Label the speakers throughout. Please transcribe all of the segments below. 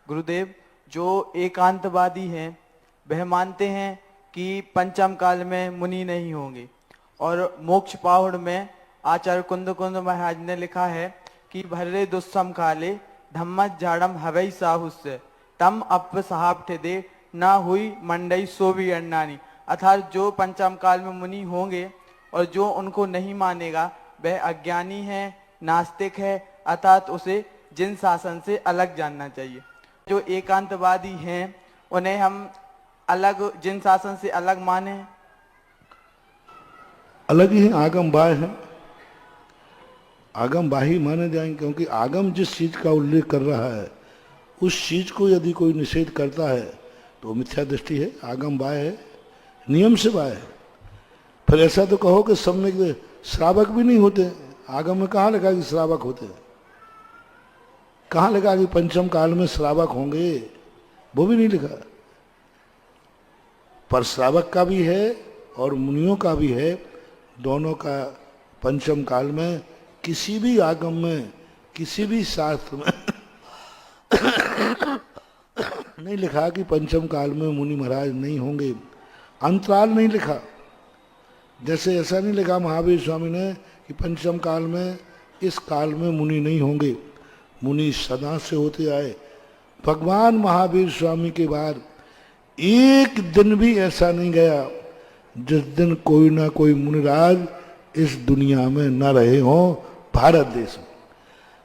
Speaker 1: गुरुदेव, जो एकांतवादी हैं वह मानते हैं कि पंचम काल में मुनि नहीं होंगे, और मोक्ष पाहुड़ में आचार्य कुंद कुंद महाराज ने लिखा है कि भर्रे दुस्सम काले धम्मस झाड़म हवई साहुस्य तम अप साहब दे ना हुई मंडई सो भी अन्नानी। अर्थात जो पंचम काल में मुनि होंगे और जो उनको नहीं मानेगा वह अज्ञानी है, नास्तिक है, अर्थात उसे जिन शासन से अलग जानना चाहिए। जो एकांतवादी हैं उन्हें हम अलग जिन शासन से अलग माने?
Speaker 2: अलग ही आगम बाह्य है, आगम बाह्य माने जाएंगे, क्योंकि आगम जिस चीज का उल्लेख कर रहा है उस चीज को यदि कोई निषेध करता है तो मिथ्या दृष्टि है, आगम बाह्य है, नियम से बाह्य है। फिर ऐसा तो कहो कि सब में श्रावक भी नहीं होते, आगम में कहाँ लिखा कि श्रावक होते हैं? कहाँ लिखा कि पंचम काल में श्रावक होंगे? वो भी नहीं लिखा। पर श्रावक का भी है और मुनियों का भी है, दोनों का पंचम काल में किसी भी आगम में, किसी भी शास्त्र में नहीं लिखा कि पंचम काल में मुनि महाराज नहीं होंगे। अंतराल नहीं लिखा, जैसे ऐसा नहीं लिखा महावीर स्वामी ने कि पंचम काल में इस काल में मुनि नहीं होंगे। मुनि सदा से होते आए। भगवान महावीर स्वामी के बाद एक दिन भी ऐसा नहीं गया जिस दिन कोई ना कोई मुनिराज इस दुनिया में न रहे हों भारत देश में।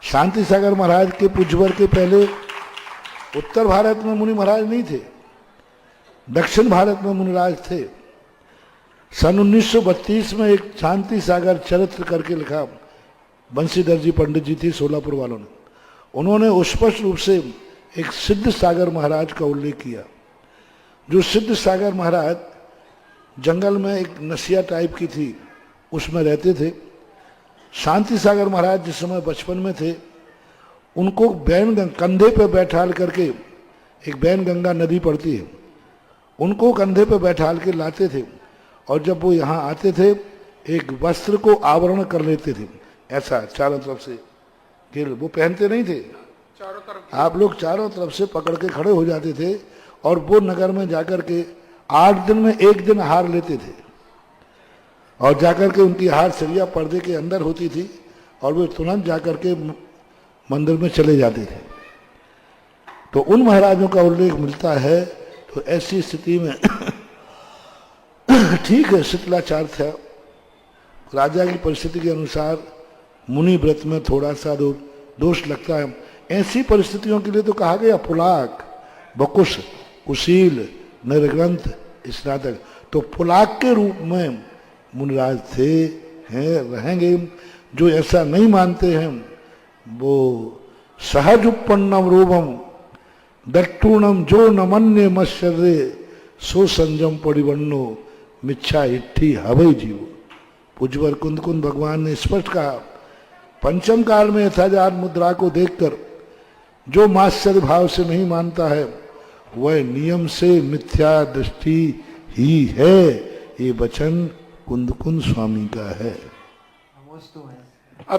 Speaker 2: शांति सागर महाराज के पुजवर के पहले उत्तर भारत में मुनि महाराज नहीं थे, दक्षिण भारत में मुनिराज थे। सन 1932 में एक शांति सागर चरित्र करके लिखा, बंशीधर जी पंडित जी थी सोलापुर वालों ने, उन्होंने स्पष्ट रूप से एक सिद्ध सागर महाराज का उल्लेख किया। जो सिद्ध सागर महाराज जंगल में एक नसिया टाइप की थी उसमें रहते थे। शांति सागर महाराज जिस समय बचपन में थे उनको कंधे पे बैठाल करके, एक बैन गंगा नदी पड़ती है, उनको कंधे पे बैठाल के लाते थे और जब वो यहाँ आते थे एक वस्त्र को आवरण कर लेते थे, ऐसा चारों तरफ से घेर, वो पहनते नहीं थे, आप लोग चारों तरफ से पकड़ के खड़े हो जाते थे और वो नगर में जाकर के 8 दिन में 1 दिन हार लेते थे और जाकर के उनकी हार सरिया पर्दे के अंदर होती थी और वे तुरंत जाकर के मंदिर में चले जाते थे। तो उन महाराजों का उल्लेख मिलता है। तो ऐसी स्थिति में ठीक है, शिथिलाचार था, राजा की परिस्थिति के अनुसार मुनि व्रत में थोड़ा सा दोष लगता है। ऐसी परिस्थितियों के लिए तो कहा गया पुलाक, बकुश, कुशील, निर्ग्रंथ, स्नातक। तो पुलाक के रूप में मुनिराज थे, हैं, रहेंगे। जो ऐसा नहीं मानते हैं वो सहज उपन्नम रूपम दट्टूणम जो नमन्य मश्चर्य सो संजम परिवन्नो मिच्छा इट्ठी हवई जीव। पुजवर कुंद कुंद भगवान ने स्पष्ट कहा, पंचम काल में यथाजात मुद्रा को देखकर जो माश्चर्य भाव से नहीं मानता है वह नियम से मिथ्या दृष्टि ही है। ये वचन कुंद कुंद स्वामी का है।